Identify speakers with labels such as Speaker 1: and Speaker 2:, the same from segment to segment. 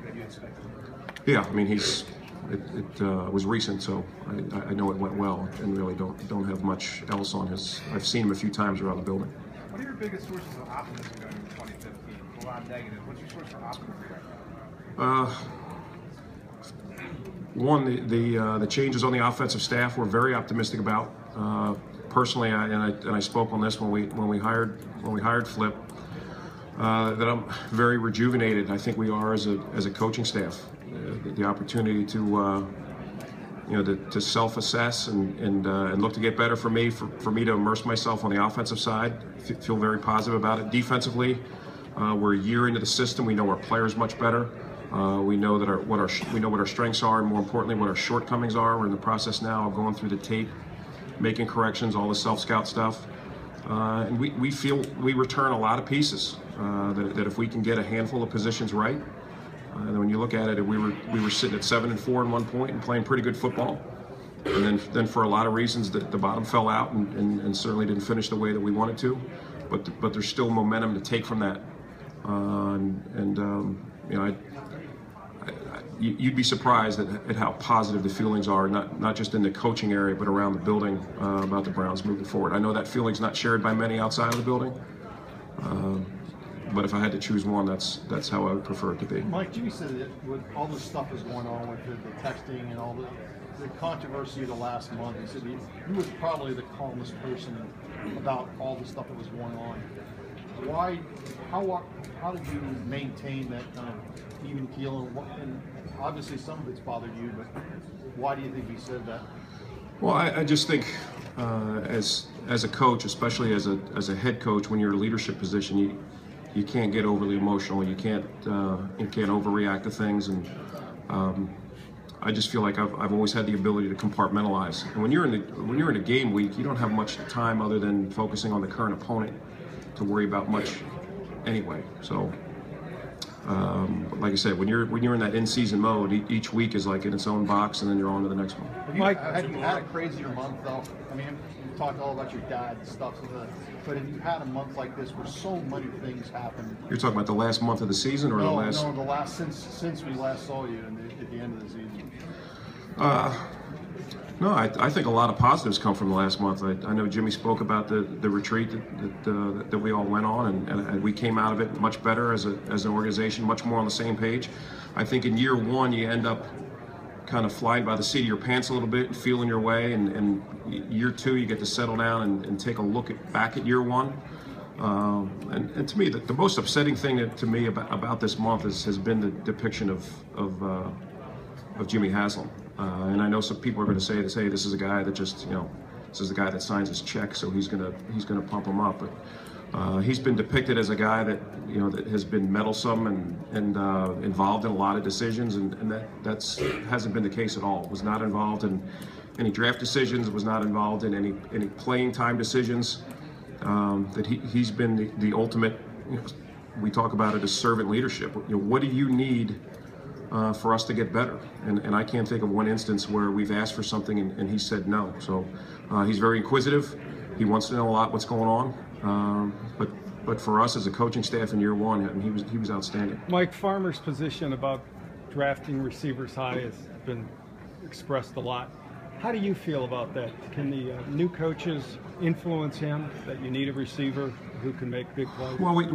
Speaker 1: that you expected?
Speaker 2: Yeah, I mean it was recent, so I know it went well, and really don't have much else on his. I've seen him a few times around the building.
Speaker 1: What are your biggest sources of optimism going into 2015? A lot of negative. What's your source for optimism right now?
Speaker 2: One, the changes on the offensive staff we're very optimistic about. Personally, I spoke on this when we hired Flip. That I'm very rejuvenated. I think we are as a coaching staff. The opportunity to to self-assess and look to get better for me to immerse myself on the offensive side. Feel very positive about it. Defensively, we're a year into the system. We know our players much better. We know that what our strengths are, and more importantly, what our shortcomings are. We're in the process now of going through the tape, making corrections, all the self-scout stuff, and we feel we return a lot of pieces. That if we can get a handful of positions right, and when you look at it, we were sitting at 7-4 at one point and playing pretty good football, and then for a lot of reasons the bottom fell out and certainly didn't finish the way that we wanted to, but there's still momentum to take from that, you'd be surprised at how positive the feelings are, not just in the coaching area, but around the building about the Browns moving forward. I know that feeling's not shared by many outside of the building, but if I had to choose one, that's how I would prefer it to be.
Speaker 3: Mike, Jimmy said that with all this stuff that's going on with the texting and all the controversy of the last month, he said he was probably the calmest person about all the stuff that was going on. How did you maintain that kind of even keel? And obviously some of it's bothered you, but why do you think he said that?
Speaker 2: Well, I just think as a coach, especially as a head coach, when you're in a leadership position, you can't get overly emotional. You can't overreact to things, and I just feel like I've always had the ability to compartmentalize. And when you're in a game week, you don't have much time other than focusing on the current opponent to worry about much anyway. So, like I said, when you're in that in-season mode, each week is like in its own box, and then you're on to the next one.
Speaker 3: Have you had a crazier month though? I mean, you talked all about your dad and stuff, but have you had a month like this where so many things happen?
Speaker 2: You're talking about the last month of the season, or
Speaker 3: the
Speaker 2: last
Speaker 3: since we last saw you at the end of the season.
Speaker 2: No, I think a lot of positives come from the last month. I know Jimmy spoke about the retreat that we all went on, and we came out of it much better as an organization, much more on the same page. I think in year one you end up kind of flying by the seat of your pants a little bit and feeling your way, and year two you get to settle down and take a look back at year one. And to me, the most upsetting thing to me about this month has been the depiction of Jimmy Haslam. And I know some people are going to say this is a guy that just, this is the guy that signs his check, so he's gonna pump him up. But he's been depicted as a guy that that has been meddlesome and involved in a lot of decisions, and that hasn't been the case at all. Was not involved in any draft decisions. Was not involved in any playing time decisions. That he's been the ultimate. We talk about it as servant leadership. What do you need for us to get better? And I can't think of one instance where we've asked for something and he said no. So he's very inquisitive. He wants to know a lot what's going on. But for us as a coaching staff in year one, I mean, he was outstanding.
Speaker 4: Mike, Farmer's position about drafting receivers high has been expressed a lot. How do you feel about that? Can the new coaches influence him that you need a receiver who can make big plays? Well,
Speaker 2: what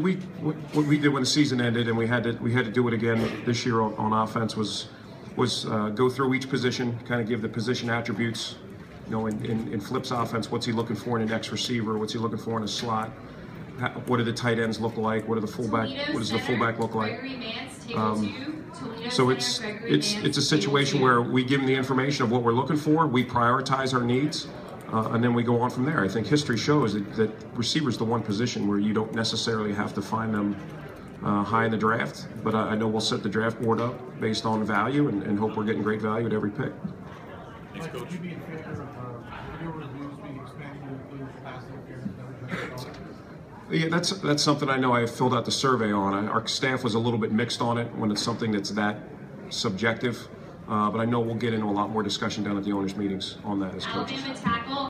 Speaker 2: we did when the season ended, and we had to do it again this year on offense, was go through each position, kind of give the position attributes. In Flip's offense, what's he looking for in an X receiver? What's he looking for in a slot? What do the tight ends look like? What does the fullback look like? So it's a situation where we give them the information of what we're looking for. We prioritize our needs, and then we go on from there. I think history shows that receiver's the one position where you don't necessarily have to find them high in the draft. But I know we'll set the draft board up based on value and hope we're getting great value at every pick.
Speaker 1: Thanks, Coach. Would you be in favor of your reviews being expanded to include pass interference?
Speaker 2: Yeah, that's something I know I filled out the survey on. Our staff was a little bit mixed on it when it's something that's that subjective, but I know we'll get into a lot more discussion down at the owners' meetings on that as coaches.